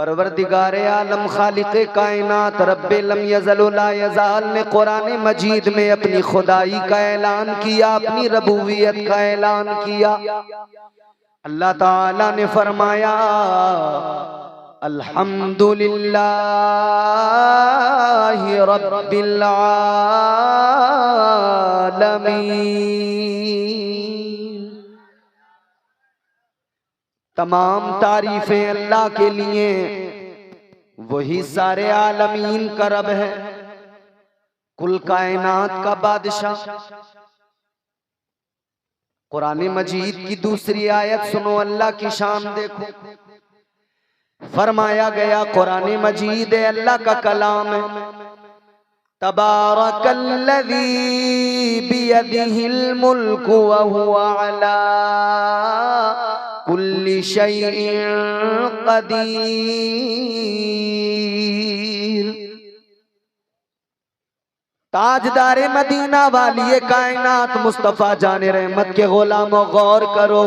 परवरदिगारे आलम खालिक़े कायनात रब्बे लम यज़ल ला यज़ाल ने कुरान मजीद में अपनी खुदाई का ऐलान किया, अपनी रबूबियत का ऐलान किया। अल्लाह ताला ने फरमाया अल्हम्दुलिल्लाहि रब्बिल आलमीन। तमाम तारीफें अल्लाह के लिए, वही सारे आलमीन का रब है, कुल कायनात का बादशाह। कुरान मजीद की दूसरी आयत सुनो, अल्लाह की शान देखो। फरमाया गया कुरान मजीद अल्लाह का कलाम है, तबारकल्लज़ी बियदिहिल मुल्कु व हुवा अला कुल्ली शैइन क़दीर। ताजदारे मदीना वाली कायनात मुस्तफा जाने रहमत के गुलामों गौर करो।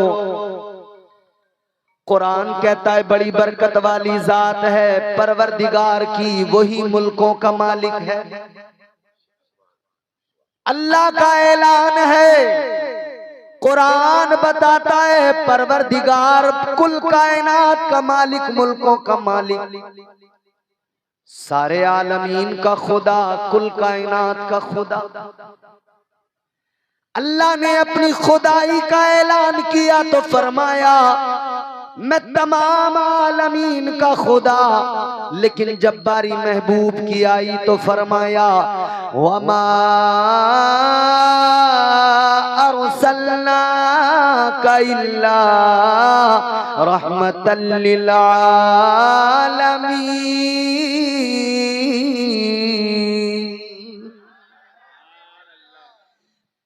कुरान कहता है बड़ी बरकत वाली जात है, परवरदिगार की वही मुल्कों का मालिक है। अल्लाह का ऐलान है, कुरान बताता है परवरदिगार कुल कायनात का मालिक, मुल्कों का मालिक, सारे आलमीन का खुदा, कुल कायनात का खुदा। अल्लाह ने अपनी खुदाई का ऐलान किया तो फरमाया मैं तमाम आलमीन का खुदा। लेकिन जब बारी महबूब की आई तो फरमाया वमा अरसलनाका इल्ला रहमतल लिल आलमीन।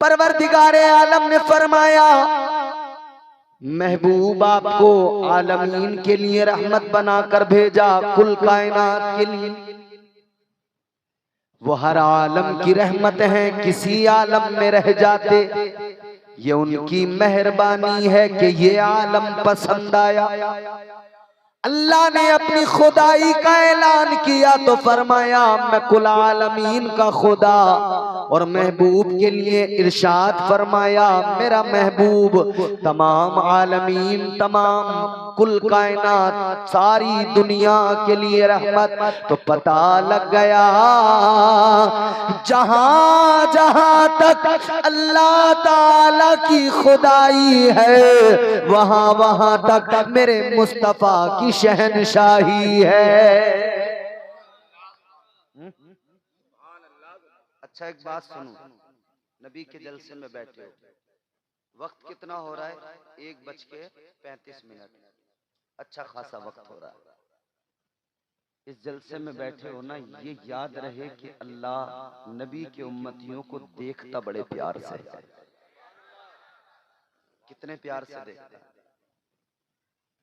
परवरदिगारे आलम ने फरमाया महबूब आपको आलमीन के लिए रहमत बनाकर भेजा, कुल कायनात के लिए। वो हर आलम की रहमत है, किसी आलम में रह जाते, ये उनकी मेहरबानी है कि ये आलम पसंद आया। अल्लाह ने अपनी खुदाई का ऐलान किया तो फरमाया मैं कुल आलमीन का खुदा। और महबूब के लिए इरशाद फरमाया मेरा महबूब तमाम आलमीन, तमाम कुल कायनात, सारी दुनिया के लिए रहमत। तो पता लग गया जहां जहां तक अल्लाह ताला की खुदाई है, वहां वहां तक मेरे मुस्तफा की शहनशाही है। अच्छा एक बात सुनो, नबी के जलसे में बैठे हो, वक्त कितना हो रहा है? 1:35। अच्छा खासा वक्त हो रहा है। इस जलसे में बैठे हो ना, ये याद रहे कि अल्लाह नबी के उम्मतियों को देखता बड़े प्यार से है। कितने प्यार से देखता है।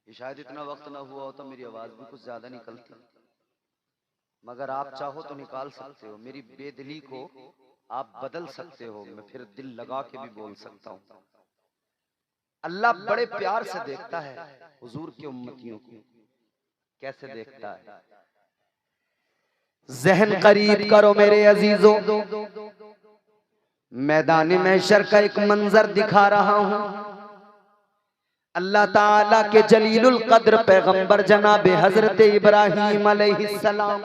शायद इतना वक्त ना हुआ हो तो मेरी आवाज भी कुछ ज्यादा निकलती, मगर आप चाहो तो निकाल सकते हो। मेरी बेदिली को आप बदल सकते हो, मैं फिर दिल लगा के भी बोल सकता हूँ। अल्लाह बड़े प्यार से देखता है हुजूर के उम्मतियों को। कैसे देखता है? ज़हन करीब करो मेरे अजीजों, मैदान महशर का एक मंजर दिखा रहा हूँ। अल्लाह ताला के जलीलुल कद्र पैगंबर जनाब हजरत इब्राहीम अलैहिस्सलाम,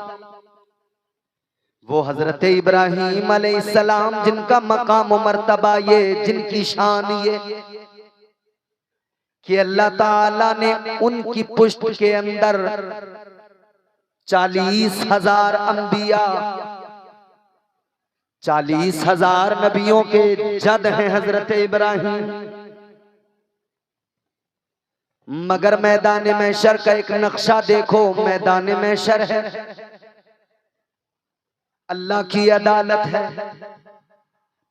वो हजरत इब्राहीम अलैहिस्सलाम जिनका मकाम मर्तबा ये, जिनकी शान ये कि अल्लाह ताला ने उनकी पुष्ट के अंदर 40,000 अंबिया, 40,000 नबियों के जद हैं हजरत इब्राहीम। मगर मैदान महशर का एक नक्शा देखो, मैदान महशर है, अल्लाह की अदालत है,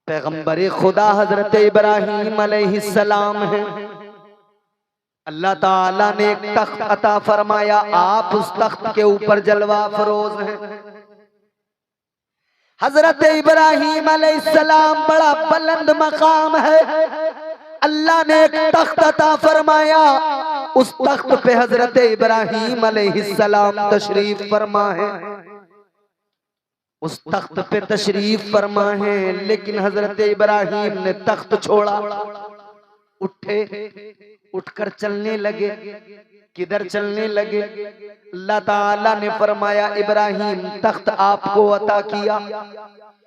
पैगंबर खुदा हजरत इब्राहीम अलैहिस्सलाम है। अल्लाह ताला ने एक तख्त अता फरमाया, आप उस तख्त के ऊपर जलवा फरोज हैं। हजरत इब्राहीम अलैहिस्सलाम बड़ा बुलंद मकाम है, अल्लाह ने एक तख्त अता फरमाया, उस तख्त पे हजरत इब्राहीम अलैहिस्सलाम तशरीफ फरमा है, उस तख्त पे तशरीफ फरमा है। लेकिन हजरत इब्राहीम ने तख्त छोड़ा, उठे, उठकर चलने लगे। किधर चलने लगे? अल्लाह ताला ने फरमाया, इब्राहीम तख्त आपको अता किया,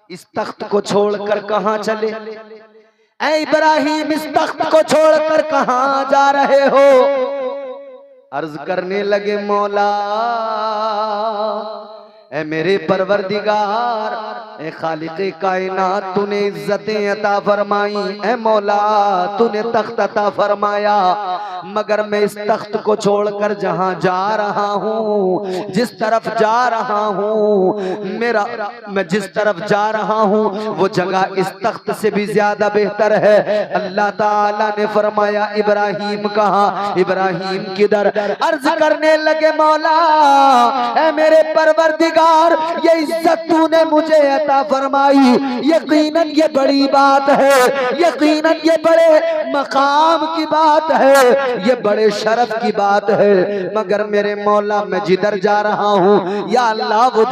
इस तख्त को छोड़कर कहां चले? ऐ इब्राहीम, इस तख्त को छोड़कर कहां जा रहे हो? अर्ज करने लगे, मौला ऐ मेरे परवरदिगार, ऐ खालिक़े कायनात, तूने इज्जतें अता फरमाई, ऐ मौला तूने तख्त अता फरमाया, मगर मैं इस तख्त को छोड़कर जहां जा रहा हूँ, जिस तरफ जा रहा हूँ, मैं जिस तरफ जा रहा हूँ वो जगह इस तख्त से भी ज्यादा बेहतर है। अल्लाह ताला ने फरमाया, इब्राहीम कहाँ? इब्राहीम किधर? अर्ज करने लगे, मौला ऐ मेरे परवरदिगार, ये इज्जत तूने मुझे अता फरमाई, यकीनन ये बड़ी बात है, यकीनन ये बड़े मकाम की बात है, ये बड़े शरफ की बात है, मगर मेरे मौला मैं जिधर जा रहा हूँ, या अल्लाह वो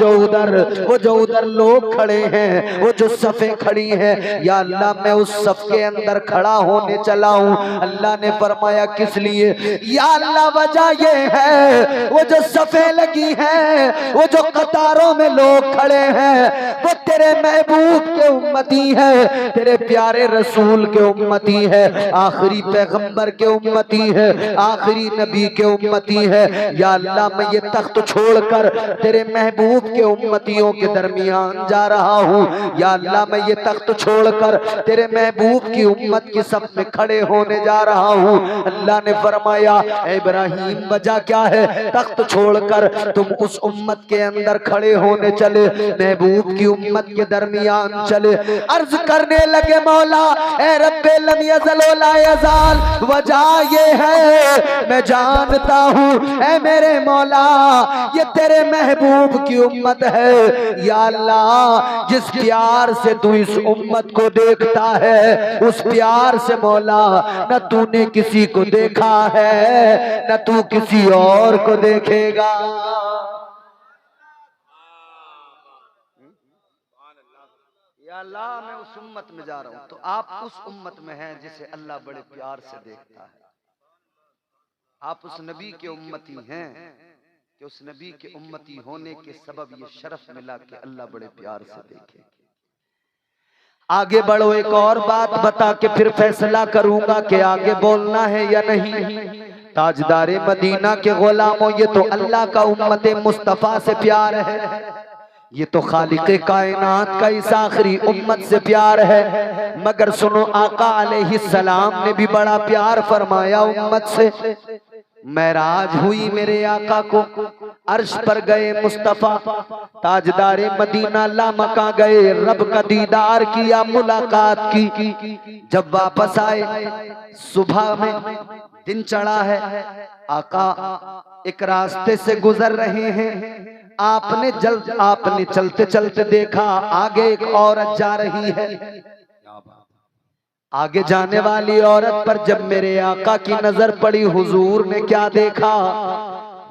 जो उधर लोग खड़े हैं, वो जो सफ़े खड़ी हैं, या अल्लाह मैं उस सफ के अंदर खड़ा होने चला हूँ। अल्लाह ने फरमाया, किस लिए? या अल्लाह वजह ये है, वो जो सफ़े लगी हैं, वो जो कतारों में लोग खड़े हैं, वो तेरे महबूब के उम्मती है, तेरे प्यारे रसूल के उम्मती है, आखिरी पैगंबर के उम्मती है, आखिरी नबी के उम्मती है। या अल्लाह मैं ये तख्त छोड़कर तेरे महबूब के उम्मतियों के दरमियान जा रहा हूँ, या अल्लाह मैं ये तख्त छोड़कर तेरे महबूब की उम्मत की सब में खड़े होने जा रहा हूँ। अल्लाह ने फरमाया, इब्राहीम वजह क्या है? तख्त छोड़कर तुम उस उम्मत के अंदर खड़े होने चले, महबूब की उम्मत के दरमियान चले। अर्ज करने लगे, मौला ए रब्बे लम यज़ल व ला यज़ाल, वजह ये है मैं जानता हूँ ऐ मेरे मौला ये तेरे महबूब की उम्मत है। या अल्लाह जिस प्यार से तू इस उम्मत को देखता है, उस प्यार से मौला न तूने किसी को देखा है, न तू किसी और को देखेगा। या अल्लाह मैं उस उम्मत में जा रहा हूं, तो आप उस उम्मत में हैं जिसे अल्लाह बड़े प्यार से देखता है। आप उस नबी के उम्मती हैं कि उस नबी के उम्मती होने के सबब ये शरफ मिला कि अल्लाह बड़े प्यार से देखे। आगे बढ़ो, एक और बात बता के फिर फैसला करूंगा कि आगे बोलना है या नहीं। ताजदारे मदीना के गुलामों, ये तो अल्लाह का उम्मते मुस्तफा से प्यार है, ये तो खालिक़े कायनात का इस आखिरी उम्मत से प्यार है। मगर सुनो, आका अलैहिस्सलाम ने भी बड़ा प्यार फरमाया उम्मत से। मेराज हुई मेरे आका को, अर्श पर गए मुस्तफा, ताजदारे मदीना लामका गए, रब का दीदार किया, मुलाकात की। जब वापस आए, सुबह में दिन चढ़ा है, आका एक रास्ते से गुजर रहे हैं। आपने चलते चलते देखा आगे एक औरत जा रही है। आगे जाने वाली औरत पर जब मेरे आका की नजर पड़ी, हुजूर ने क्या देखा?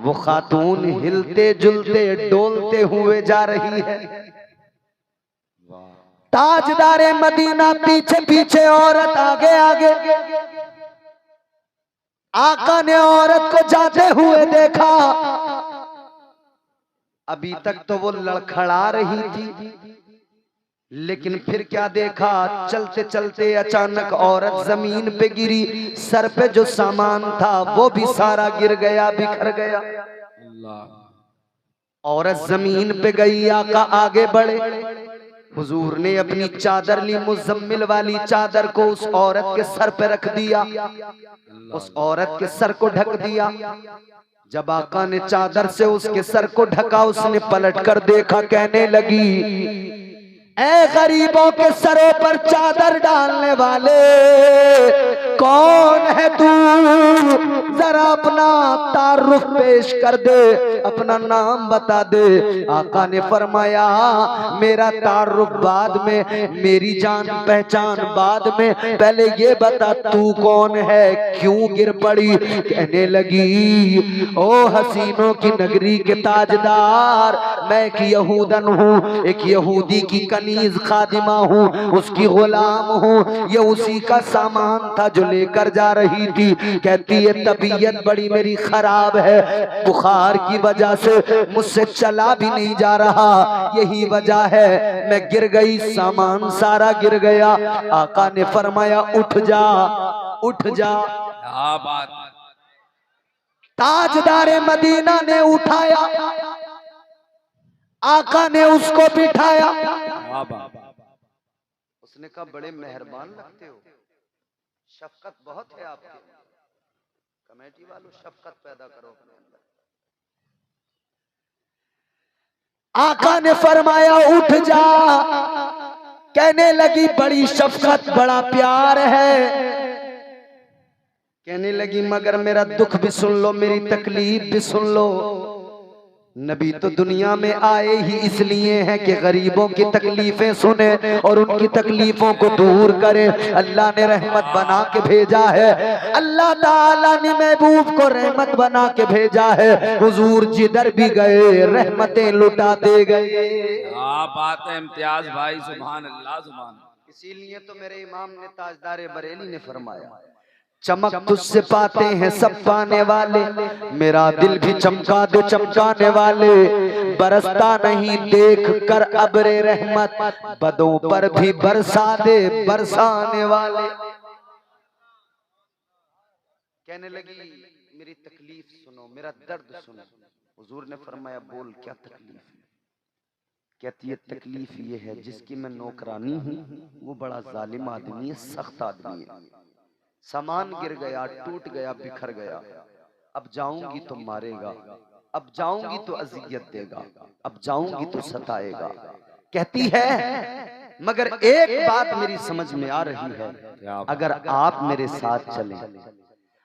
वो खातून हिलते जुलते डोलते हुए जा रही है। ताजदारे मदीना पीछे पीछे, औरत आगे आगे। आका ने औरत को जाते हुए देखा। अभी तक तो वो लड़खड़ा रही थी, लेकिन फिर क्या देखा? चलते चलते अचानक औरत जमीन पे गिरी, सर पे जो सामान था वो भी सारा गिर गया, बिखर गया। औरत जमीन पे गई, आका आगे बढ़े। हुजूर ने अपनी चादर ली, मुज़म्मिल वाली चादर को उस औरत के सर पे रख दिया, उस औरत के सर को ढक दिया। जब आका ने चादर से उसके सर को ढका, उसने पलट कर देखा, कहने लगी, ऐ गरीबों के सरों पर चादर डालने वाले, कौन है तू? जरा अपना तारुफ पेश कर दे, अपना नाम बता दे। आका ने फरमाया मेरा तारुफ बाद में, मेरी जान पहचान बाद में, पहले ये बता तू कौन है, क्यों गिर पड़ी? कहने लगी ओ हसीनों की नगरी के ताजदार, मैं एक यहूदन हूँ, एक यहूदी की कनीज खादिमा हूँ, उसकी गुलाम हूँ। ये उसी का सामान था जो लेकर जा रही थी। कहती है तबीयत बड़ी मेरी खराब है, बुखार की वजह से मुझसे चला भी नहीं जा रहा, यही वजह है मैं गिर गई, सामान सारा गिर गया। आका ने फरमाया उठ जा, उठ जा। बात ताजदारे मदीना ने उठाया, आका ने उसको बिठाया। उसने कहा बड़े मेहरबान लगते हो, शफकत बहुत है आपके, कमेटी वालों शफकत पैदा करो अपने अंदर। आका ने फरमाया उठ जा। कहने लगी बड़ी शफकत बड़ा प्यार है। कहने लगी मगर मेरा दुख भी सुन लो, मेरी तकलीफ भी सुन लो। नबी तो दुनिया में आए ही इसलिए हैं कि गरीबों की तकलीफें सुने और उनकी तकलीफों को दूर करे। अल्लाह ने रहमत बना के भेजा है, अल्लाह ताला ने महबूब को रहमत बना के भेजा है। हुजूर जिधर भी गए रहमतें लुटाते गए। बात है इम्तियाज भाई, सुभान अल्लाह सुभान। इसीलिए तो मेरे इमाम ने ताजदारे बरेली ने फरमाया चमक तुझसे पाते हैं सब पाने वाले, मेरा दिल भी चमका दे चमकाने वाले। बरसता नहीं देख कर अब्रे रहमत, बदों पर भी बरसा दे बरसाने वाले। कहने लगी मेरी तकलीफ सुनो, मेरा दर्द सुनो। हुजूर ने फरमाया बोल क्या तकलीफ है? कहती है तकलीफ ये है जिसकी मैं नौकरानी हूँ वो बड़ा जालिम आदमी है, सख्त आदमी है। सामान गिर गया, टूट गया, बिखर गया। अब जाऊंगी तो मारेगा, अब जाऊंगी तो अजियत देगा, अब जाऊंगी तो सताएगा। कहती है मगर एक बात मेरी समझ में आ रही है, अगर आप मेरे साथ चलें,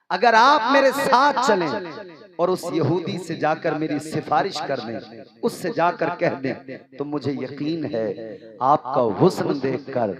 अगर आप मेरे साथ चलें और उस यहूदी से जाकर मेरी सिफारिश कर दें, उससे जाकर कह दें तो मुझे यकीन है आपका हुस्न देखकर,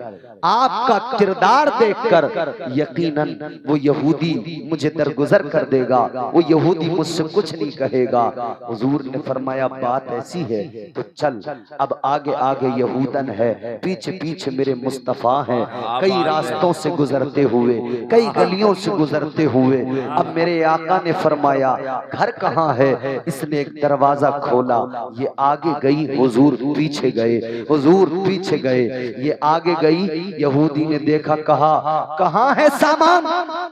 आपका किरदार देखकर यकीनन वो यहूदी मुझे दरगुजर कर देगा, वो यहूदी मुझसे कुछ नहीं कहेगा। हुजूर ने फरमाया बात ऐसी है तो चल। अब आगे आगे यहूदन है, पीछे पीछे मेरे मुस्तफा हैं। कई रास्तों से गुजरते हुए, कई गलियों से गुजरते हुए अब मेरे आका ने फरमाया घर कहाँ है? इसने एक दरवाजा खोला, ये आगे गई, हुजूर पीछे गए, हुजूर पीछे गए, ये आगे गई। यहूदी ने देखा, कहा कहाँ है सामान?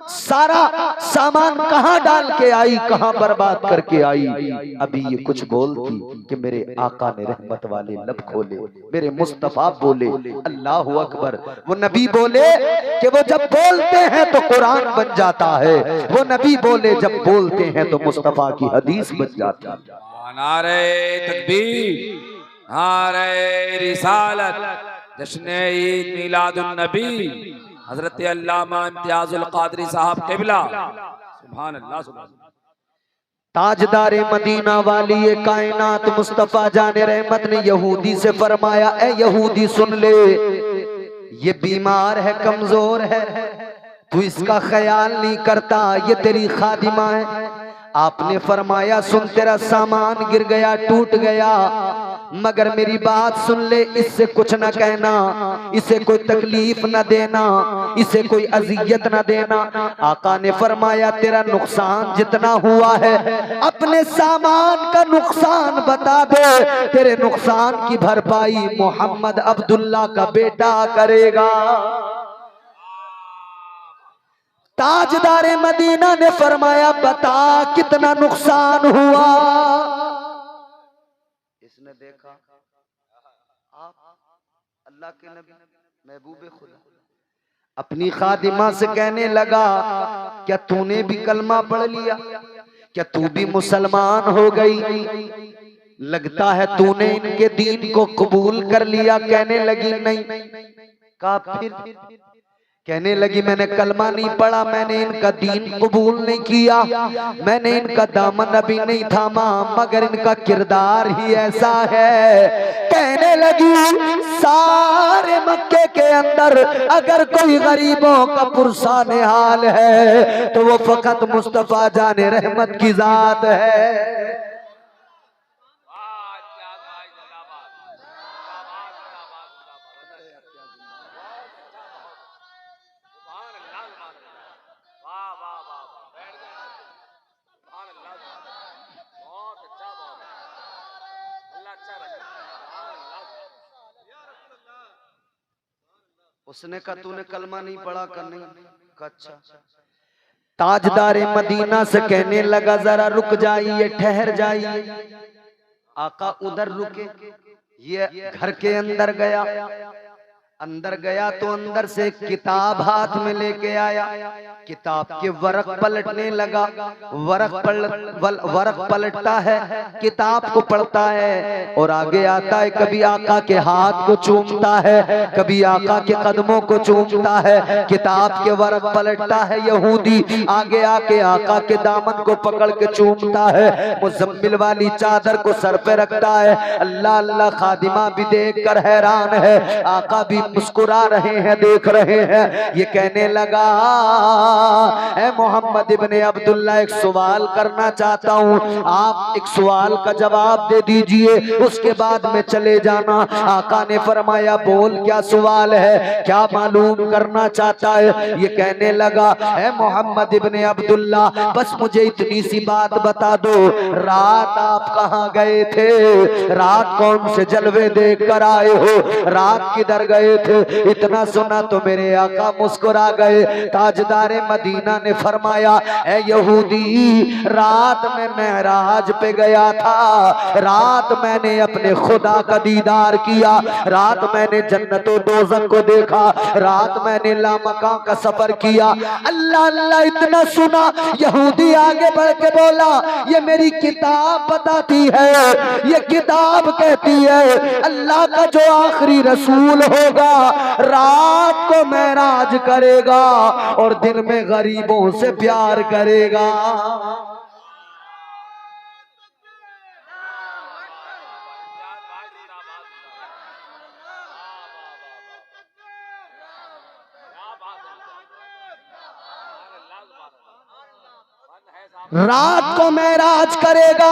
सारा सामान कहाँ डाल के आई, कहाँ बर्बाद करके आई? अभी ये कुछ बोलती कि मेरे आका ने रहमत वाले लब खोले, मेरे मुस्तफा बोले अल्लाह अकबर। वो नबी बोले कि वो जब बोलते हैं तो कुरान बन जाता है, वो नबी बोले जब बोलते हैं तो मुस्तफा की हदीस बन जाती है। नारे तकबीर, नारे रिसालत, जश्न ईद मिलादुन नबी हजरत अल्लामा इम्तियाजुल कादरी साहब क़िबला, सुभान अल्लाह सुभान। ताजदारे मदीना वाली ये कायनात मुस्तफा जाने रहमत ने यहूदी से फरमाया ए यहूदी सुन ले, ये बीमार है, कमजोर है, तू इसका ख्याल नहीं करता, ये तेरी खादिमा है। आपने फरमाया सुन तेरा सामान गिर गया, टूट गया, मगर मेरी बात सुन ले, इससे कुछ न कहना, इसे कोई तकलीफ न देना, इसे कोई अजियत न देना। आका ने फरमाया तेरा नुकसान जितना हुआ है अपने सामान का नुकसान बता दे, तेरे नुकसान की भरपाई मोहम्मद अब्दुल्ला का बेटा करेगा। ताजदारे मदीना ने फरमाया बता कितना नुकसान हुआ। इसने देखा आप अल्लाह के नबी महबूबे खुदा अपनी खादिमा से कहने लगा क्या तूने भी कलमा पढ़ लिया, क्या तू भी मुसलमान हो गई? लगता है तूने इनके दीन को कबूल कर लिया। कहने लगी नहीं। कहा फिर? कहने लगी मैंने कलमा नहीं पढ़ा, मैंने इनका दीन कबूल नहीं किया, मैंने इनका दामन अभी नहीं थामा, मगर इनका किरदार ही ऐसा है। कहने लगी सारे मक्के के अंदर अगर कोई गरीबों का पुरसान हाल है तो वो फकत मुस्तफा जाने रहमत की जात है। उसने कहा तूने कलमा नहीं पढ़ा कर? नहीं। अच्छा। ताजदारे मदीना से कहने लगा जरा रुक जाइए, ठहर जाइए। आका उधर रुके, ये घर के अंदर गया। अंदर गया तो अंदर से एक किताब हाथ में लेके आया। किताब के वरक पलटने लगा। वरक पलटता है, किताब को पढ़ता है और आगे आता है। कभी आका के हाथ को चूमता है, कभी आका के कदमों को चूमता है। किताब के वरक पलटता है यहूदी, आगे आके आका के दामन को पकड़ के चूमता है। मुज़म्मिल वाली चादर को सर पे रखता है। अल्लाह अल्लाह, खादिमा भी देख कर हैरान है, आका भी मुस्कुरा रहे हैं, देख रहे हैं। ये कहने लगा ऐ मोहम्मद इब्ने अब्दुल्ला, एक सवाल करना चाहता हूँ, आप एक सवाल का जवाब दे दीजिए, उसके बाद में चले जाना। आका ने फरमाया बोल, क्या सवाल है, क्या मालूम करना चाहता है? ये कहने लगा ऐ मोहम्मद इब्ने अब्दुल्ला, बस मुझे इतनी सी बात बता दो, रात आप कहाँ गए थे? रात कौन से जलवे देख कर आए हो? रात किधर गए थे? इतना सुना तो मेरे आका मुस्कुरा गए। ताजदारे मदीना ने फरमाया ऐ यहूदी, रात में महराज पे गया था, रात मैंने अपने खुदा का दीदार किया, रात मैंने जन्नतो दोज़ख को देखा, रात मैंने लामका का सफर किया। अल्लाह अल्लाह, इतना सुना यहूदी आगे बढ़ के बोला ये मेरी किताब बताती है, ये किताब कहती है अल्लाह का जो आखिरी रसूल होगा रात को महराज करेगा और दिन में गरीबों से प्यार करेगा। रात को महराज करेगा,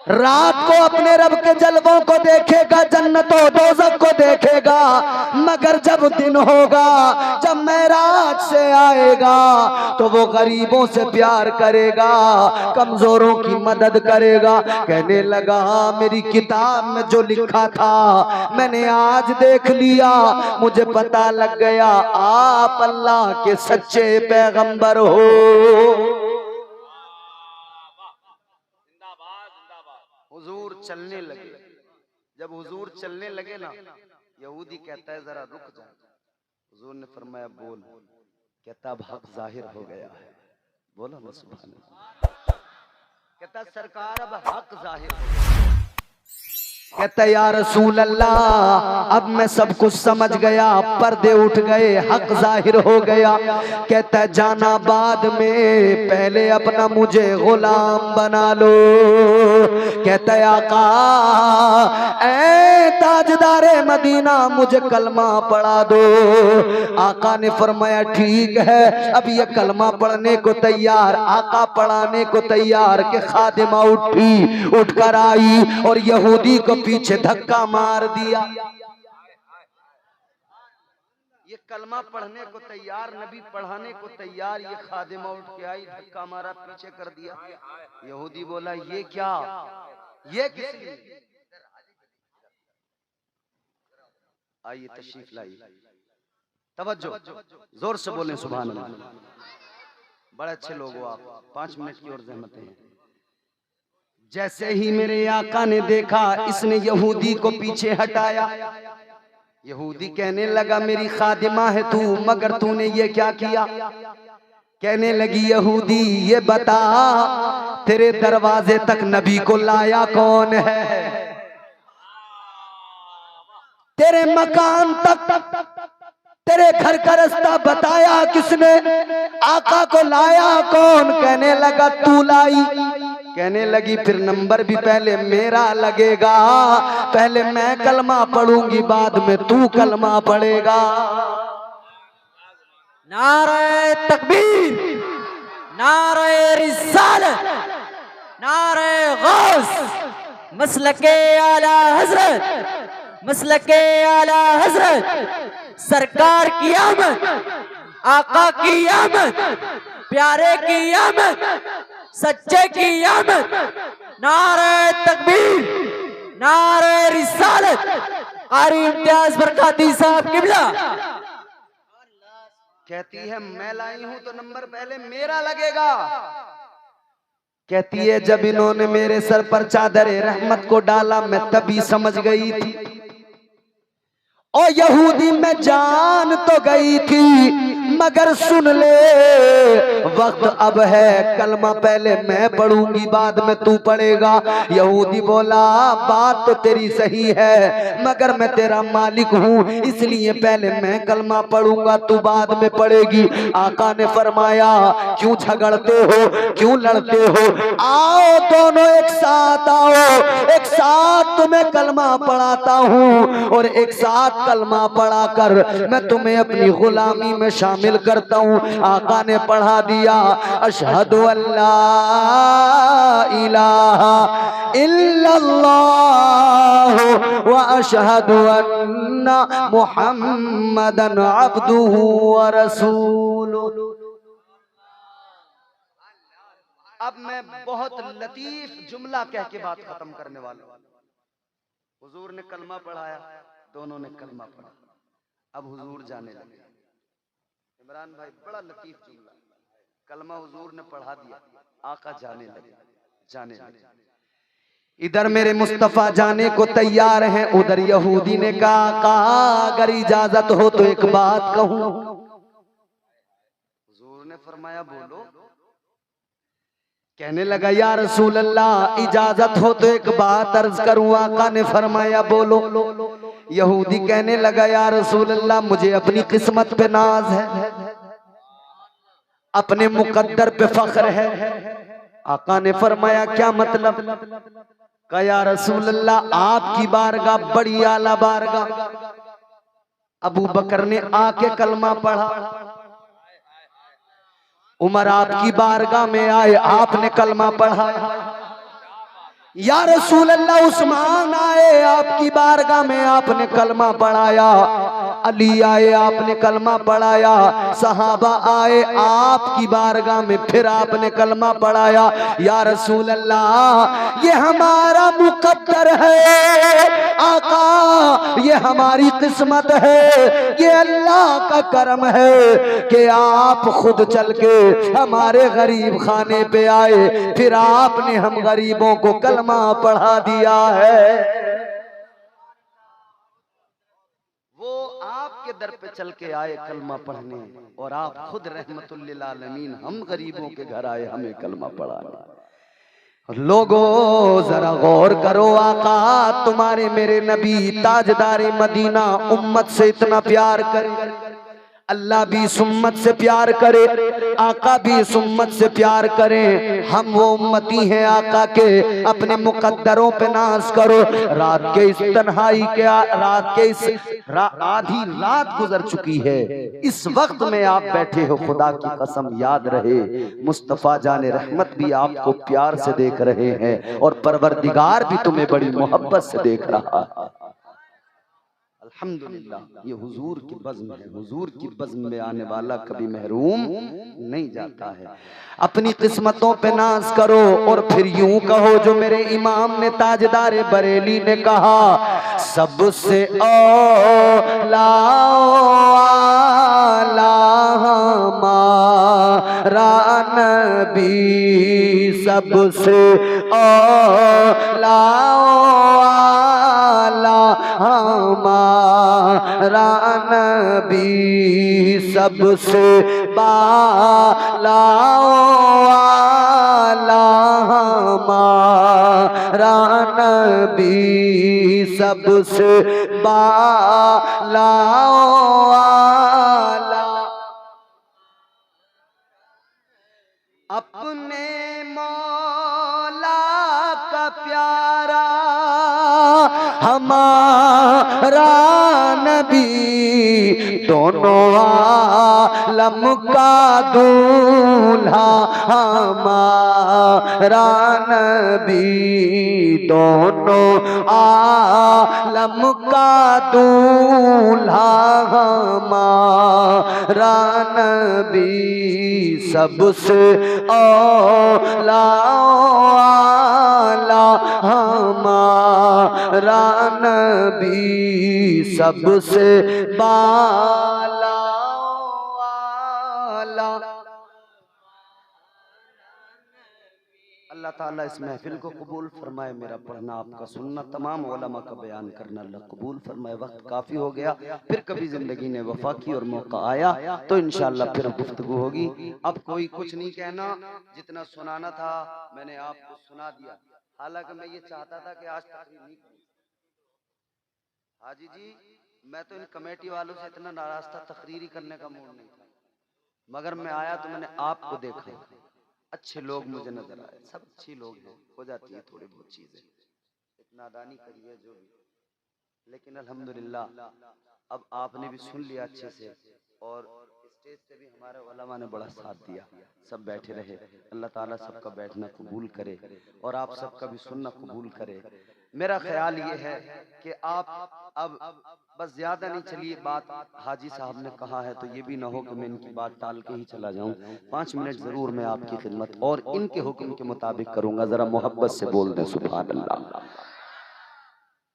रात को अपने रब के जलवों को देखेगा, जन्नतों दोज़ख को देखेगा, मगर जब दिन होगा, जब महराज से आएगा तो वो गरीबों से प्यार करेगा, कमजोरों की मदद करेगा। कहने लगा मेरी किताब में जो लिखा था मैंने आज देख लिया, मुझे पता लग गया आप अल्लाह के सच्चे पैगंबर हो। हुजूर चलने लगे। जब हुजूर चलने लगे ना, यहूदी कहता है जरा रुक जा। हुजूर ने फरमाया बोल। कहता अब हक जाहिर हो गया है। बोला ना सुभान अल्लाह। कहता सरकार अब हक जाहिर हो गया। कहता या रसूल अल्लाह, अब मैं सब कुछ समझ गया, पर्दे उठ गए, हक जाहिर हो गया। कहता जाना बाद में, पहले अपना मुझे गुलाम बना लो। कहता आका ऐ ताजदारे मदीना मुझे कलमा पढ़ा दो। आका ने फरमाया ठीक है, अब ये कलमा पढ़ने को तैयार, आका पढ़ाने को तैयार कि खादिमा उठी, उठकर आई और यहूदी को पीछे धक्का मार दिया। ये कलमा पढ़ने को तैयार, नबी पढ़ाने को तैयार, ये खादिमा उठ के आई, धक्का मारा, पीछे कर दिया। यहूदी बोला ये क्या, ये किस लिए? आइए तशरीफ लाइए, तवज्जो, जोर से बोलें सुभान अल्लाह। बड़े अच्छे लोग हो आप, 5 मिनट की और ज़हमतें हैं। जैसे ही मेरे आका ने देखा इसने यहूदी को पीछे हटाया, यहूदी कहने लगा मेरी खादिमा है तू, मगर तूने ये क्या किया? कहने लगी यहूदी ये बता तेरे दरवाजे तक नबी को लाया कौन है? तेरे मकान तक, तेरे घर का रास्ता बताया किसने? आका को लाया कौन? कहने लगा तू लाई। कहने लगी फिर नंबर भी पहले मेरा लगेगा, पहले मैं कलमा पढ़ूंगी बाद में तू कलमा पढ़ेगा। नारे तकबीर, नारे रिसालत, नारे गौस, मसलके आला हजरत, मसलके आला हजरत, सरकार की आमद, आका की आमद, प्यारे की आमद, सच्चे की आमद। नारे तकबीर, नारे रिसालत। कारी इम्तियाज बरकाती साहब किबला कहती है मैं लाई हूं तो नंबर पहले मेरा लगेगा। कहती है जब इन्होंने मेरे सर पर चादर रहमत को डाला मैं तभी समझ गई थी। और यहूदी में जान तो गई थी मगर सुन ले वक्त अब है, कलमा पहले मैं पढ़ूंगी बाद में तू पढ़ेगा। यहूदी बोला बात तो तेरी सही है मगर मैं तेरा मालिक हूँ इसलिए पहले मैं कलमा पढ़ूंगा तू बाद में पढ़ेगी। आका ने फरमाया क्यों झगड़ते हो, क्यों लड़ते हो, आओ दोनों एक साथ आओ, एक साथ तुम्हें कलमा पढ़ाता हूँ और एक साथ कलमा पढ़ा कर मैं तुम्हें अपनी गुलामी में शामिल करता हूँ। आका ने पढ़ा दिया अशहदु अल्ला इलाहा इल्लल्लाह व अशहदु अन्ना मुहम्मदन अब्दुहु व रसूलुहु। अब मैं बहुत लतीफ जुमला कह के बात खत्म करने वाला हूं। हुजूर ने कलमा पढ़ाया, दोनों ने कलमा पढ़ा, अब हुजूर जाने लगे। इमरान भाई बड़ा लतीफ जुमला, कलमा हुजूर ने पढ़ा दिया, आका जाने लगे, जाने लगे। इधर मेरे मुस्तफा जाने को तैयार हैं, उधर यहूदी ने कहा आका अगर इजाजत हो तो एक बात कहूं। हुजूर ने फरमाया बोलो। कहने लगा या रसूल अल्लाह इजाजत हो तो एक बात अर्ज करूं। आका ने फरमाया बोलो। यहूदी कहने लगा या रसूल अल्लाह मुझे अपनी किस्मत पे नाज है, अपने मुकद्दर पे फख्र है। आका ने फरमाया क्या मतलब? कहा या रसूल अल्लाह आपकी बारगाह बड़ी आला बारगाह। अबू बकर ने आके कलमा पढ़ा, उमर आपकी बारगाह में आए, आपने कलमा पढ़ा। या रसूल अल्लाह उस्मान आए आपकी बारगाह में, आपने कलमा पढ़ाया। अली आए आपने कलमा पढ़ाया। सहाबा आए आपकी बारगाह में, फिर आपने कलमा पढ़ाया। या रसूल अल्लाह ये हमारा मुकद्दर है आका, ये हमारी किस्मत है, ये अल्लाह का करम है कि आप खुद चल के हमारे गरीब खाने पे आए, फिर आपने हम गरीबों को कलमा पढ़ा दिया है। वो आपके दर पे चल के आए कलमा पढ़ने और आप खुद रहमतुल लिल आलमीन हम गरीबों के घर आए हमें कलमा पढ़ाने। लोगों जरा गौर करो, आका तुम्हारे मेरे नबी ताजदारे मदीना उम्मत से इतना प्यार करे, अल्लाह भी इस उम्मत से प्यार करे, आका भी इस उम्मत से प्यार करें। हम वो उम्मती हैं आका के, अपने मुकद्दरों पे नाज करो। रात के इस तन्हाई के रात के इस आधी रात गुजर चुकी है, इस वक्त में आप बैठे हो, खुदा की कसम याद रहे मुस्तफा जाने रहमत भी आपको प्यार से देख रहे हैं और परवरदिगार भी तुम्हें बड़ी मोहब्बत से देख रहा है। अल्हम्दुलिल्लाह ये हुजूर की बज़्म है, हुजूर की बज़्म में आने वाला कभी महरूम नहीं जाता है। अपनी किस्मतों पे नाज करो और फिर यूं कहो जो मेरे इमाम ने ताजदारे बरेली ने कहा, सबसे औला हमारा नबी, सबसे औला हमारा नबी, सबसे बाला वाला नबी सबसे बाला आला। अपने मौला का प्यारा हमारा नबी, दोनों आलम का दूल्हा हमारा नबी, दोनों आलम का दूल्हा हमारा नबी सबसे औला आला हमारा नबी सबसे बाला आला। अल्लाह ताला इस महफिल को कबूल फरमाए, मेरा पढ़ना आपका सुनना तमाम उलमा का बयान करना अल्लाह कबूल फरमाए। वक्त काफ़ी हो गया, फिर कभी ज़िंदगी ने वफा की और मौका आया तो इंशाअल्लाह फिर गुफ्तगू होगी। अब कोई कुछ नहीं कहना, जितना सुनाना था मैंने आपको सुना दिया। हालांकि मैं ये चाहता था कि आज तकरीर नहीं करूं। हाजी जी, मैं तो इन कमेटी वालों से इतना नाराज था, तकरीर करने का मूड नहीं था, मगर मैं आया तो मैंने आपको देखा, अच्छे लोग मुझे नजर आए। सब अच्छी लोग हैं, हो जाती है थोड़ी बहुत चीजें, इतना नादानी करी है जो भी, लेकिन अल्हम्दुलिल्लाह अब आपने भी सुन लिया अच्छे से, और स्टेज से भी हमारे उलमा ने बड़ा साथ दिया, सब बैठे रहे। अल्लाह ताला सबका बैठना कबूल करे और आप सबका भी सुनना कबूल करे। मेरा ख्याल ये है कि आप अब बस ज्यादा नहीं, चलिए बात हाजी साहब ने कहा है तो ये भी ना हो कि मैं इनकी बात टाल के ही चला जाऊं। 5 मिनट जरूर मैं आपकी खिदमत और इनके हुक्म के मुताबिक करूंगा। जरा मोहब्बत से बोल दें सुभान अल्लाह।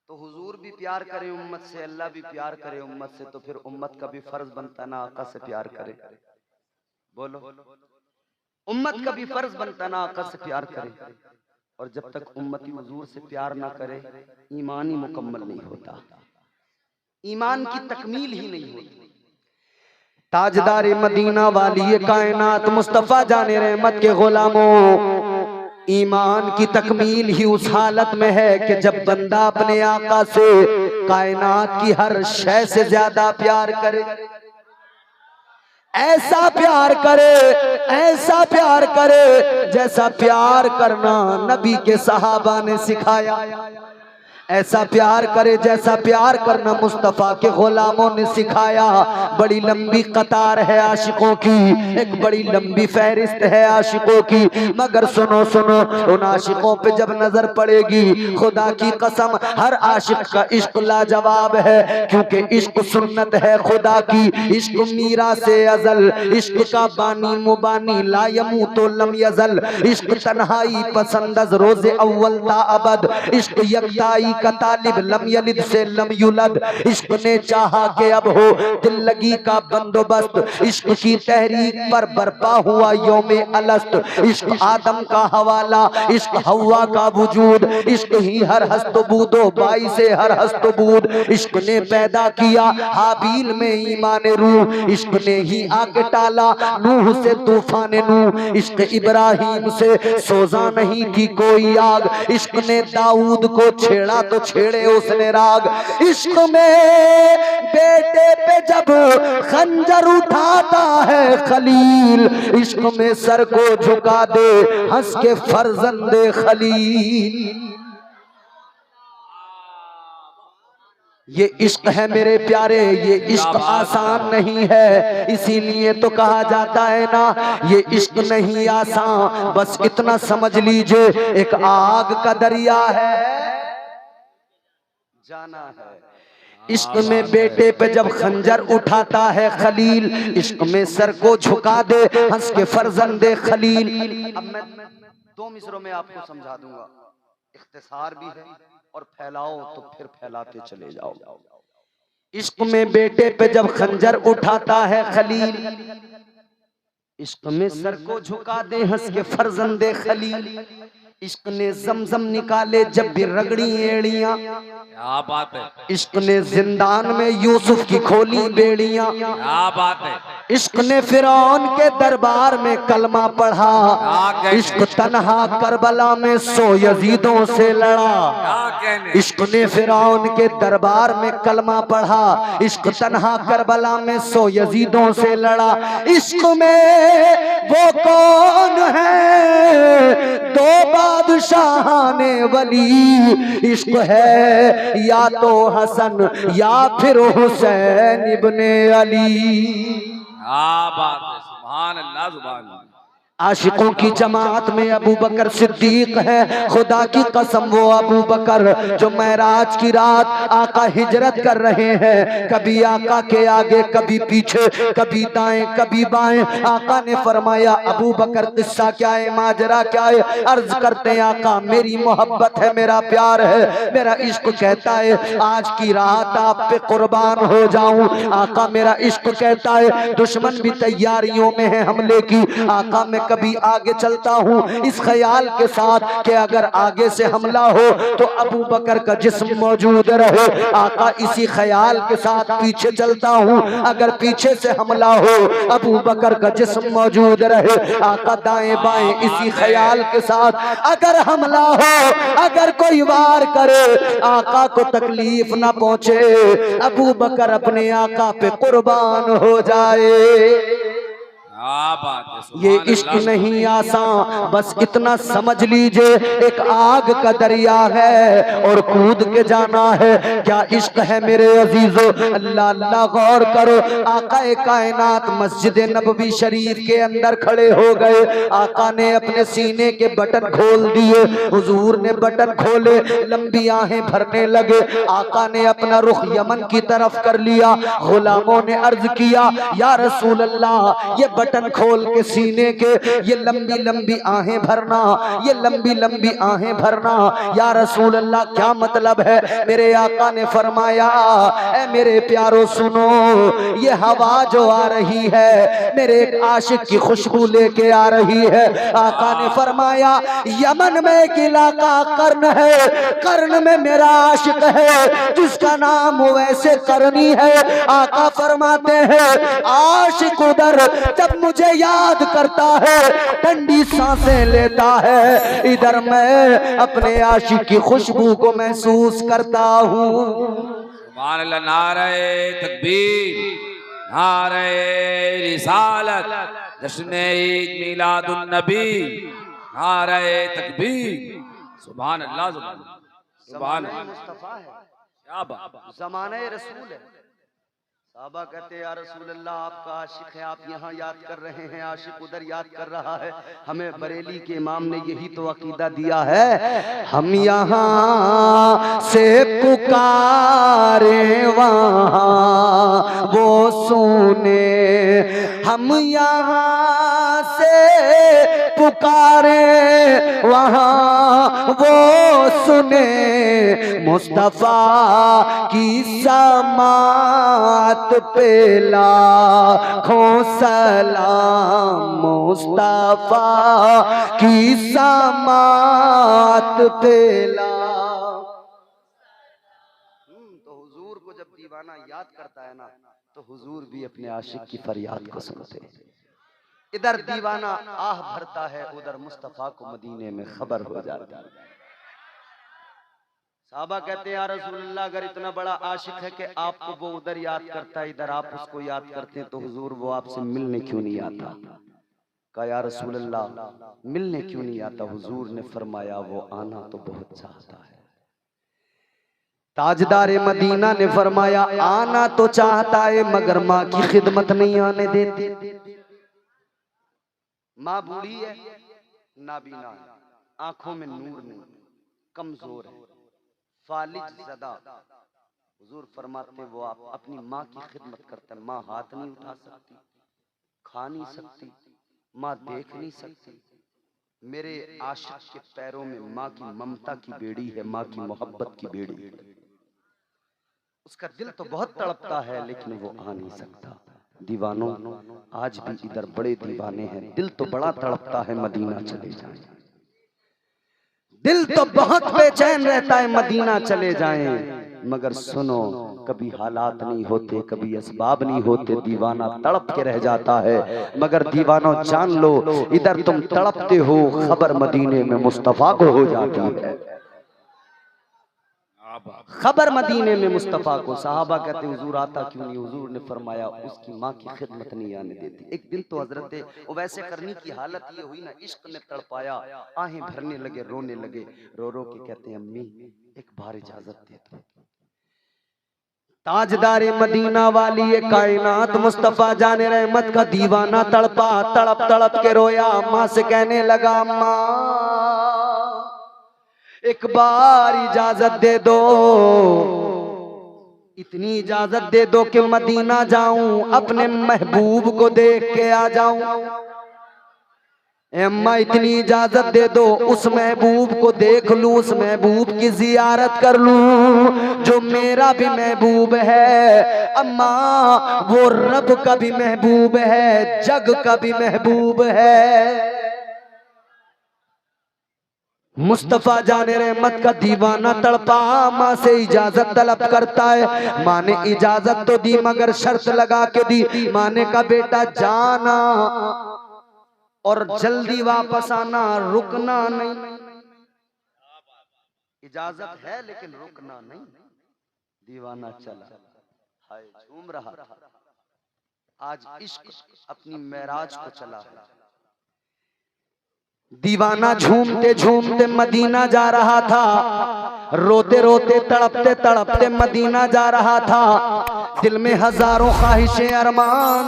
तो हुजूर भी प्यार करे उम्मत से, अल्लाह भी प्यार करे उम्मत से, तो फिर उम्मत का भी फर्ज बनता ना आका से प्यार करे। बोलो, उम्मत का भी फर्ज बनता ना आका से प्यार करे। और जब तक उम्मती हुजूर से प्यार ना करे ईमान ही मुकम्मल नहीं होता, ईमान की तकमील ही नहीं होती। ताजदार मदीना वाली कायनात मुस्तफा जाने रहमत के गुलामों, ईमान की तकमील ही उस हालत में है कि जब बंदा अपने आका से कायनात की हर शय से ज्यादा प्यार करे, ऐसा प्यार करे, ऐसा प्यार करे जैसा प्यार करना नबी के सहाबा ने सिखाया, ऐसा प्यार करे जैसा प्यार करना मुस्तफा के गुलामों ने सिखाया। बड़ी लंबी कतार है आशिकों की, एक बड़ी लंबी फहरिस्त है आशिकों की, मगर सुनो सुनो, उन आशिकों पे जब नजर पड़ेगी खुदा की कसम हर आशिक का इश्क लाजवाब है, क्योंकि इश्क सुन्नत है खुदा की। इश्क मीरा से अजल, इश्क का बानी मुबानी ला यमूतो लम यजल, इश्क तन्हाई पसंद अज रोजे अव्वल ता अबद, इश्क यकताई का तालिब लम यलिद से लम युलद। इश्क ने चाहा कि अब हो दिल लगी का बंदोबस्त, इश्क की तहरीक पर बरपा हुआ यौमे अलस्त। इश्क आदम का हवाला, इश्क हवा का वजूद, इश्क ही हर हस्तबूदो बाई से हर हस्तबूद। इश्क ने पैदा किया हाबील में ईमान रूह, इश्क ने ही आके टाला नूह से तूफान नूह। इश्क इब्राहिम से सोजा नहीं थी कोई आग, इश्क ने दाऊद को छेड़ा तो छेड़े उसने राग। इश्क में बेटे पे जब खंजर उठाता है खलील, इश्क में सर को झुका दे हंस के फर्जंदे खलील। ये इश्क है मेरे प्यारे, ये इश्क आसान नहीं है, इसीलिए तो कहा जाता है ना ये इश्क नहीं आसान, बस इतना समझ लीजिए एक आग का दरिया है, जाना है। इश्क में बेटे पे जब खंजर उठाता है खलील, इश्क में सर को झुका दे हंस के फर्जंदे खलील। अब मैं 2 मिसरों में आपको समझा दूंगा, इख्तिसार भी है और फैलाओ तो फिर फैलाते चले जाओ। इश्क में बेटे पे जब खंजर उठाता है खलील, इश्क में सर को झुका दे हंस के फर्जंदे खलील। इश्क ने जमजम निकाले जब भी रगड़ी एड़ियां, क्या बात है, इश्क ने जिंदान में यूसुफ की खोली बेड़ियां, क्या बात है, इश्क ने फिरौन के दरबार में कलमा पढ़ा, क्या इश्क तन्हा करबला में 100 यजीदों से लड़ा। क्या कहने, इश्क ने फिरौन के दरबार में कलमा पढ़ा, इश्क तन्हा करबला में 100 यजीदों से लड़ा। इश्क में वो कौन है दो बादशाहाने वली, इश्क है या तो हसन या फिर हुसैन इब्ने अली। क्या बात है, सुभान अल्लाह सुभान अल्लाह। आशिकों की जमात में अबू बकर सिद्दीक है, खुदा की कसम वो अबू बकर जो महराज की रात आका हिजरत कर रहे हैं, कभी आका के आगे कभी पीछे, कभी दाएं कभी बाएं। आका ने फरमाया अबू बकर किस्सा क्या है, माजरा क्या है? अर्ज करते हैं आका मेरी मोहब्बत है, मेरा प्यार है, मेरा इश्क कहता है आज की रात आप पे कुर्बान हो जाऊं। आका मेरा इश्क कहता है दुश्मन भी तैयारियों में है हमले की। आका मैं कभी आगे चलता हूँ इस ख्याल के साथ कि अगर आगे से हमला हो तो अबू बकर का जिस्म मौजूद रहे। आका इसी ख्याल के साथ पीछे चलता हूँ, अगर पीछे से हमला हो अबू बकर का जिस्म मौजूद रहे। आका दाएं बाएं इसी ख्याल के साथ अगर हमला हो, अगर कोई वार करे आका को तकलीफ ना पहुंचे, अबू बकर अपने आका पे कुर्बान हो जाए। क्या बात है, ये सुभान इश्क अल्लाह। नहीं आसान, बस इतना समझ लीजिए एक आग का दरिया है और कूद के जाना है। क्या इश्क है मेरे अजीजों, अल्लाह अल्लाह गौर करो। आका कायनात मस्जिद नबवी शरीफ के अंदर खड़े हो गए। आका ने अपने सीने के बटन खोल दिए, हुजूर ने बटन खोले, लंबी आहें भरने लगे। आका ने अपना रुख यमन की तरफ कर लिया। गुलामों ने अर्ज किया या रसूल अल्लाह ये बटन खोल के सीने के ये लंबी लंबी आहें भरना, ये लंबी लंबी आहें भरना या रसूल अल्लाह क्या मतलब है? मेरे आका ने फरमाया ऐ मेरे प्यारो सुनो, ये हवा जो आ रही है मेरे एक आशिक की खुशबू लेके आ रही है। आका ने फरमाया यमन में एक इलाका कर्न है, कर्न में मेरा आशिक है जिसका नाम वैसे करनी है। आका फरमाते हैं आशिक उधर जब मुझे याद करता है ठंडी सांसें लेता है, इधर मैं अपने आशिक की खुशबू को महसूस करता हूँ। सुभान अल्लाह। नारे तकबीर, नारे रिसालत, जश्न ईद मिलादुन नबी, नारे तकबीर, सुभान अल्लाह सुभान अल्लाह, सुभान अल्लाह। क्या बात, ज़माने रसूल है। साहबा कहते हैं या रसूल अल्लाह आपका आशिक है, आप यहाँ याद कर रहे हैं, आशिक उधर याद कर रहा है। हमें बरेली के इमाम ने यही तो अकीदा दिया है, हम यहाँ से पुकारे वहाँ वो सुने, हम यहाँ से पुकारे वहाँ वो सुने, मुस्तफा की समात पे लाखों सलाम, मुस्तफा की समात पे लाखों। तो हुजूर को जब दीवाना याद करता है ना तो हुजूर भी अपने आशिक की फरियाद को सुनते हैं। इधर दीवाना आह भरता है, उधर मुस्तफा को मदीने में खबर हो जाती है। साहबा कहते हैं या रसूलल्लाह अगर इतना बड़ा आशिक है कि आपको वो उधर याद करता है, इधर आप उसको याद करते हैं, तो हुजूर वो आपसे मिलने क्यों नहीं आता? कहा या रसूलल्लाह मिलने क्यों नहीं आता? हुजूर ने फरमाया वो आना तो बहुत चाहता है। ताजदार मदीना ने फरमाया आना तो चाहता है मगर माँ की खिदमत नहीं आने देती। माँ बूढ़ी है, नाबीना है, आंखों में नूर नहीं, कमजोर है, फालिज ज़दा। हुजूर फरमाते वो आप अपनी माँ की खिदमत करते हैं। माँ हाथ नहीं उठा सकती, खा नहीं सकती, माँ देख नहीं सकती। मेरे आशिक के पैरों में माँ की ममता की बेड़ी है, माँ की मोहब्बत की बेड़ी है। उसका दिल तो बहुत तड़पता है लेकिन वो आ नहीं सकता। दीवानों आज भी इधर बड़े दीवाने हैं, दिल तो बड़ा तड़पता है मदीना चले जाएं। दिल तो बहुत बेचैन रहता है मदीना चले जाएं, मगर सुनो कभी हालात नहीं होते, कभी असबाब नहीं होते, दीवाना तड़प के रह जाता है। मगर दीवानों जान लो, इधर तुम तड़पते हो, खबर मदीने में मुस्तफा को हो जाती है। खबर मदीने में मुस्तफा को। साहबा कहते हुजूर आता क्यों नहीं? हुजूर ने फरमाया उसकी माँ की खिदमत नहीं आने देती। एक दिन तो हजरत उवैस करनी की हालत ये हुई ना, इश्क में तड़पाया, आहें भरने लगे, रोने लगे। रो रो के कहते हैं अम्मी एक बार इजाजत दे दो। ताजदारे मदीना वाली ये कायनात मुस्तफा जाने रहमत का दीवाना तड़पा, तड़प तड़प के रोया। माँ से कहने लगा माँ एक बार इजाजत दे दो, इतनी इजाजत दे दो कि मदीना जाऊं, अपने महबूब को देख के आ जाऊं। अम्मा इतनी इजाजत दे दो, उस महबूब को देख लूं, उस महबूब की जियारत कर लूं जो मेरा भी महबूब है। अम्मा वो रब का भी महबूब है, जग का भी महबूब है। मुस्तफा जाने रहमत का दीवाना तड़पा, माँ से इजाजत तलब करता है। माँ ने इजाजत तो दी मगर शर्त लगा के दी। माँ ने कहा बेटा जाना और जल्दी वापस आना, रुकना नहीं। इजाजत है लेकिन रुकना नहीं। दीवाना चला, हाय झूम रहा। आज इश्क अपनी मेराज को चला है। दीवाना झूमते झूमते मदीना जा रहा था, रोते रोते तड़पते तड़पते मदीना जा रहा था। दिल में हजारों ख्वाहिशें अरमान,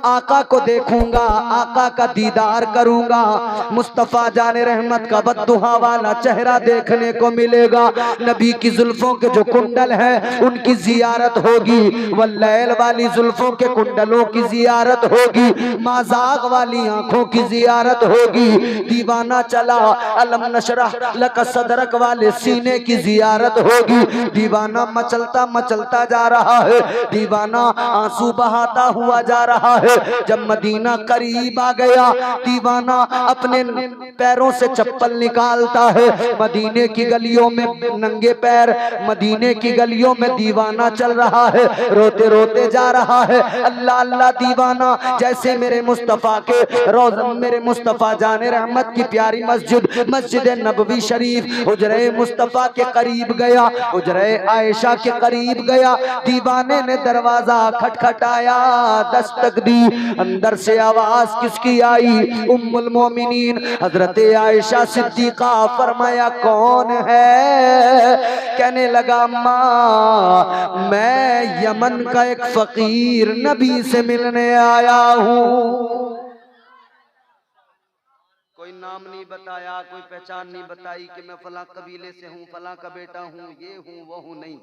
आका को देखूंगा, आका का दीदार करूंगा, मुस्तफा जाने रहमत का बद्दुआ वाला चेहरा देखने को मिलेगा। नबी की जुल्फों के जो कुंडल है उनकी जियारत होगी, वल्लैल वाली जुल्फों के कुंडलों की जियारत होगी, माज़ाग वाली आंखों की जियारत होगी। दीवाना चला, अलम नशरह लक सदरक वाले सीने की जियारत होगी। दीवाना मचलता मचलता जा रहा है, दीवाना आंसू बहाता हुआ जा रहा है। जब मदीना करीब आ गया, दीवाना अपने पैरों से चप्पल निकालता है। मदीने की गलियों में नंगे पैर, मदीने की गलियों में दीवाना चल रहा है, रोते रोते जा रहा है। अल्लाह अल्लाह दीवाना जैसे मेरे मुस्तफा के रोज़, मेरे मुस्तफा जाने रहमत की प्यारी मस्जिद, मस्जिद नबवी शरीफ, हुजरे मुस्तफा के करीब गया, हुजरे आयशा के करीब गया। दीवाने ने दरवाजा खटखटाया, दस्तक दी। अंदर से आवाज किसकी आई? उम्मुल मोमिनीन हजरत आयशा सिद्दीका। फरमाया कौन है? कहने लगा माँ मैं यमन का एक फकीर नबी से मिलने आया हूँ। कोई नाम नहीं बताया, कोई पहचान नहीं बताई कि मैं फला कबीले से हूँ, फला का बेटा हूँ, ये हूँ वो हूँ, नहीं,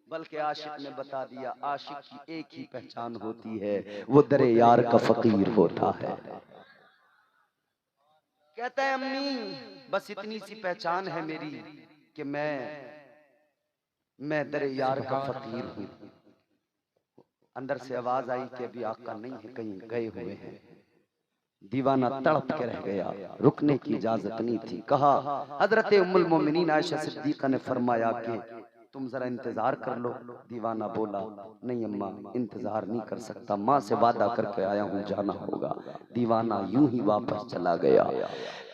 बल्कि आशिक ने बता दिया आशिक की एक ही पहचान होती है, वो दरे यार का फकीर होता है। कहता है अम्मी बस इतनी सी पहचान है मेरी कि मैं दरे यार का फकीर हूँ। अंदर से आवाज आई कि अभी आका नहीं है, कहीं गए हुए हैं। दीवाना तड़प के रह गया, रुकने की इजाजत नहीं थी। कहा हजरत उम्मुल मोमिनीन आयशा सिद्दीका ने फरमाया कि तुम जरा इंतजार कर लो। दीवाना बोला नहीं अम्मा इंतजार नहीं कर सकता, माँ से वादा करके आया हूँ, जाना होगा। दीवाना यूं ही वापस चला गया।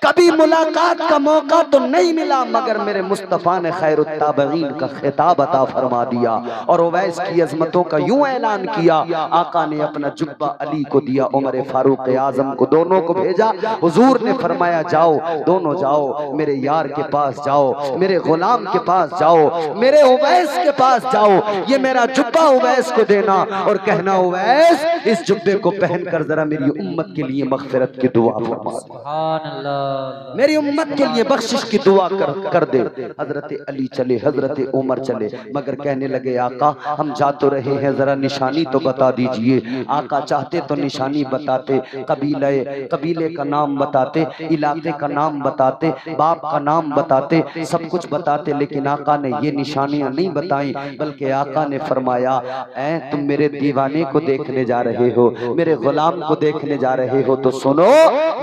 कभी मुलाकात का मौका तो नहीं मिला, मगर मेरे मुस्तफा ने खैरुत ताबईन का खिताब अता फरमा दिया और उवैस की अजमतों का यूं ऐलान किया। आका ने अपना जुब्बा अली को दिया, उमर फारूक आजम को, दोनों को भेजा। हुजूर ने फरमाया जाओ, दोनों जाओ, मेरे यार के पास जाओ, मेरे गुलाम के पास जाओ, मेरे उवैस के पास जाओ, ये मेरा जुब्बा उवैस को देना और कहना उवैस इस जुब्बे को पहनकर जरा मेरी उम्मत के लिए मगफिरत की दुआ फरमा, सुभान अल्लाह, मेरी उम्मत के लिए बख्शिश की दुआ कर दे। हजरत अली चले, हजरत उमर चले, मगर कहने लगे आका हम जा तो रहे हैं, जरा निशानी तो बता दीजिए। आका चाहते तो निशानी बताते, कबीले का नाम बताते, इलाके का नाम बताते, बाप का नाम बताते, सब कुछ बताते, लेकिन आका ने ये निशानियां नहीं बताई, बल्कि आका ने फरमाया ऐ तुम मेरे दीवाने को देखने जा रहे हो, मेरे गुलाम को देखने जा रहे हो, तो सुनो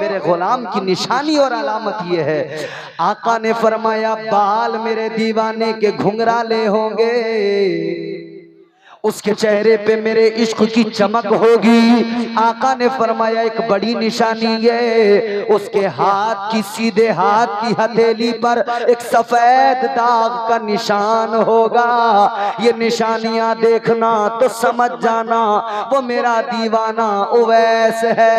मेरे गुलाम की निशानी निशानी और अलामत ये है। आका ने फरमाया बाल मेरे दीवाने के घुंघराले होंगे, उसके चेहरे पे मेरे इश्क की चमक होगी। आका ने फरमाया एक बड़ी निशानी है, उसके हाथ की सीधे हाथ की हथेली पर एक सफेद दाग का निशान होगा। ये निशानियां देखना तो समझ जाना वो मेरा दीवाना उवैस है।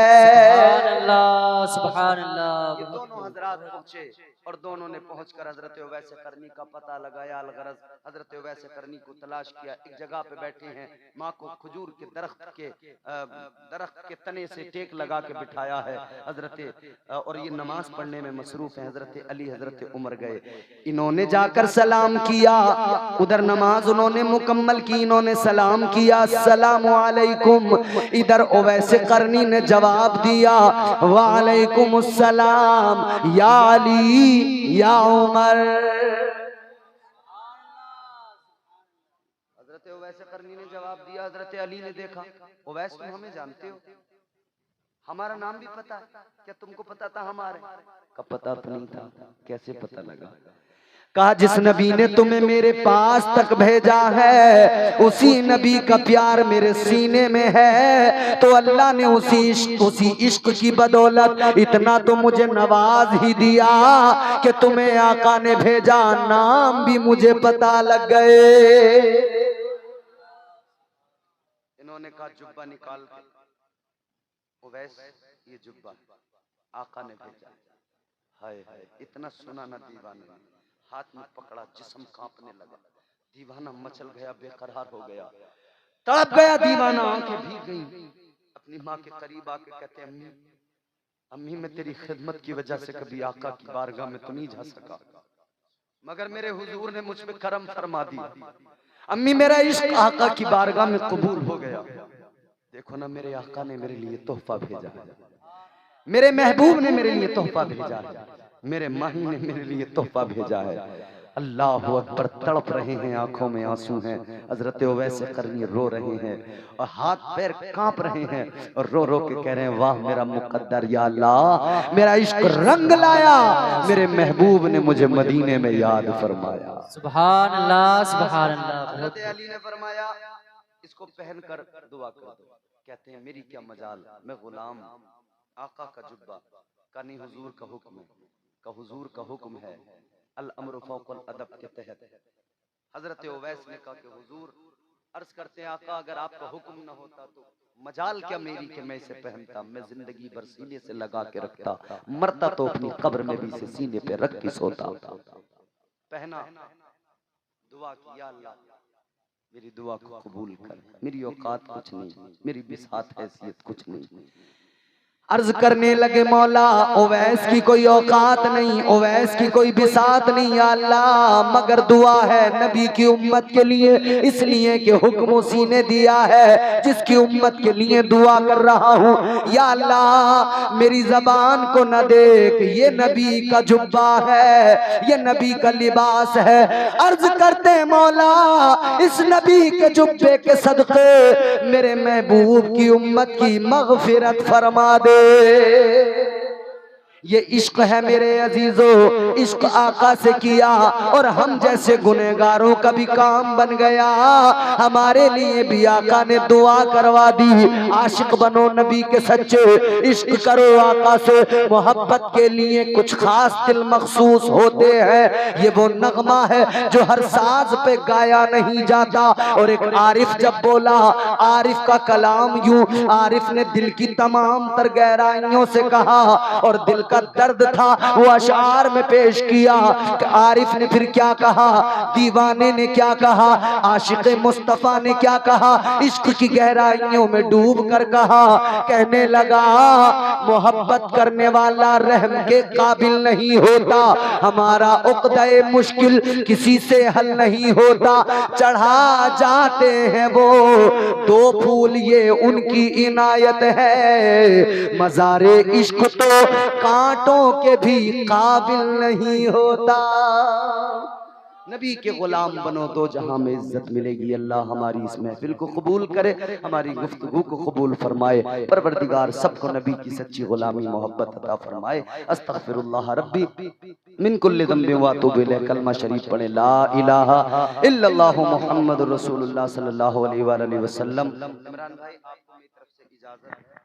सुभान अल्लाह, सुभान अल्लाह। ये दोनों हजरात पहुंचे और दोनों ने पहुंचकर हजरत उवैस करनी का पता लगाया। अलगरज हजरत उवैस करनी को तलाश किया। एक जगह पे बैठे हैं, माँ को खजूर के दरख्त के तने से टेक लगा के बिठाया है हजरत, और ये नमाज पढ़ने में मसरूफ है। हजरत अली हजरत उमर गए, इन्होंने जाकर सलाम किया। उधर नमाज उन्होंने मुकम्मल की, इन्होंने सलाम किया अस्सलामु अलैकुम। इधर उवैस करनी ने जवाब दिया वालेकुम अस्सलाम या अली या उमर। हजरत उवैस करनी ने जवाब दिया। हजरत अली ने देखा, उवैस तुम हमें जानते हो, हमारा नाम भी पता है क्या? तुमको पता था हमारे का? पता तो नहीं था। कैसे पता लगा? कहा जिस नबी ने तुम्हें मेरे पास तक भेजा है उसी नबी का प्यार मेरे सीने में है, तो अल्लाह ने उसी इश्क की बदौलत इतना तो मुझे नवाज ही दिया कि तुम्हें आका ने भेजा, नाम भी मुझे पता लग गए। इन्होंने कहा जुब्बा निकाल के, उवैस ये जुब्बा आका ने भेजा। हाय हाय, इतना सुना ना दीवाना, हाथ में पकड़ा, जिस्म कांपने लगा, दीवाना मचल गया, बेकरार हो गया, तड़प गया दीवाना, आंखें भीग गईं। अपनी माँ के करीब आके कहते अम्मी, अम्मी मैं तेरी खिदमत की वजह से कभी आका की बारगाह में तो नहीं जा सका, मगर मेरे हुजूर ने मुझ पे करम फरमा दिया। अम्मी मेरा इश्क आका की बारगाह में कबूल हो गया। देखो ना मेरे आका ने मेरे लिए तोहफा भेजा है, मेरे महबूब ने मेरे लिए तोहफा भेजा है, मेरे माही ने मेरे लिए तोहफा भेजा है। अल्लाह अकबर। तड़प रहे हैं, आंखों में आंसू हैं। हजरत उवैस करनी रो रहे हैं और हाथ पैर कांप रहे हैं और रो रो के कह रहे हैं वाह मेरा मुकद्दर, या अल्लाह मेरा इश्क रंग लाया, मेरे महबूब ने मुझे मदीने में याद फरमाया। सुभान अल्लाह, सुभान अल्लाह। हजरत अली ने फरमाया इसको पहन कर दुआ कर दो। कहते हैं मेरी क्या मजाल, मैं गुलाम, आका का जुब्बा का नहीं हुजूर का हुक्म है, का हुजूर का हुक्म है, अल अम्र फौकल अदब के तहत। हजरत उवैस ने कहा कि हुजूर अर्ज करते हैं आका अगर आपका हुक्म न होता तो मजाल क्या मेरी कि मैं इसे पहनता, मैं जिंदगी भर सीने से लगा के रखता, मरता तो अपनी कब्र में भी इसे सीने पे रख के सोता। पहना, दुआ की या अल्लाह मेरी दुआ को कबूल कर, मेरी औकात कुछ नहीं, मेरी बिसात हैसियत कुछ नहीं। अर्ज करने लगे मौला उवैस की कोई औकात नहीं, उवैस की कोई बिसात नहीं या अल्लाह, मगर दुआ है नबी की उम्मत के लिए, इसलिए कि हुक्म उसी ने दिया है जिसकी उम्मत के लिए दुआ कर रहा हूँ। या अल्लाह मेरी जबान को न देख, ये नबी का जुब्बा है, ये नबी का लिबास है। अर्ज करते मौला इस नबी के जुब्बे के सदके मेरे महबूब की उम्मत की मगफिरत फरमा दे। ये इश्क है मेरे अजीजों, इश्क आका से किया और हम जैसे गुनहगारों का भी काम बन गया। हमारे लिए भी आका ने दुआ करवा दी, आशिक बनो नबी के सच्चे, इश्क करो आका से। मोहब्बत के लिए कुछ खास दिल मखसूस होते हैं, ये वो नगमा है जो हर साज पे गाया नहीं जाता। और एक आरिफ जब बोला, आरिफ का कलाम यूं, आरिफ ने दिल की तमाम तर गहराइयों से कहा और दिल का दर्द था वो अशार में पेश किया। आरिफ ने फिर क्या कहा, दीवाने ने क्या कहा, आशिक मुस्तफा ने क्या कहा, इश्क की गहराइयों में डूब कर कहा। कहने लगा मोहब्बत करने वाला रहम के काबिल नहीं होता, हमारा उक़्दा-ए मुश्किल किसी से हल नहीं होता। चढ़ा जाते हैं वो दो फूल ये उनकी इनायत है, मज़ारे इश्क तो कांटों के भी काबिल नहीं होता। नबी के गुलाम बनो तो जहां में इज्जत मिलेगी। अल्लाह हमारी इस महफिल को कबूल करे, हमारी गुफ्तगू को कबूल फरमाए। परवरदिगार सबको नबी की सच्ची गुलामी मोहब्बत अता फरमाए। अस्तगफिरुल्लाह रब्बी मिन कुल्लि ज़ंबिन व अतूबु इलैह। कलमा शरीफ पढ़े ला इलाहा इल्लल्लाहु मुहम्मदुर रसूलुल्लाह सल्लल्लाहु अलैहि वसल्लम। इमरान भाई आपको मेरी तरफ से इजाजत है।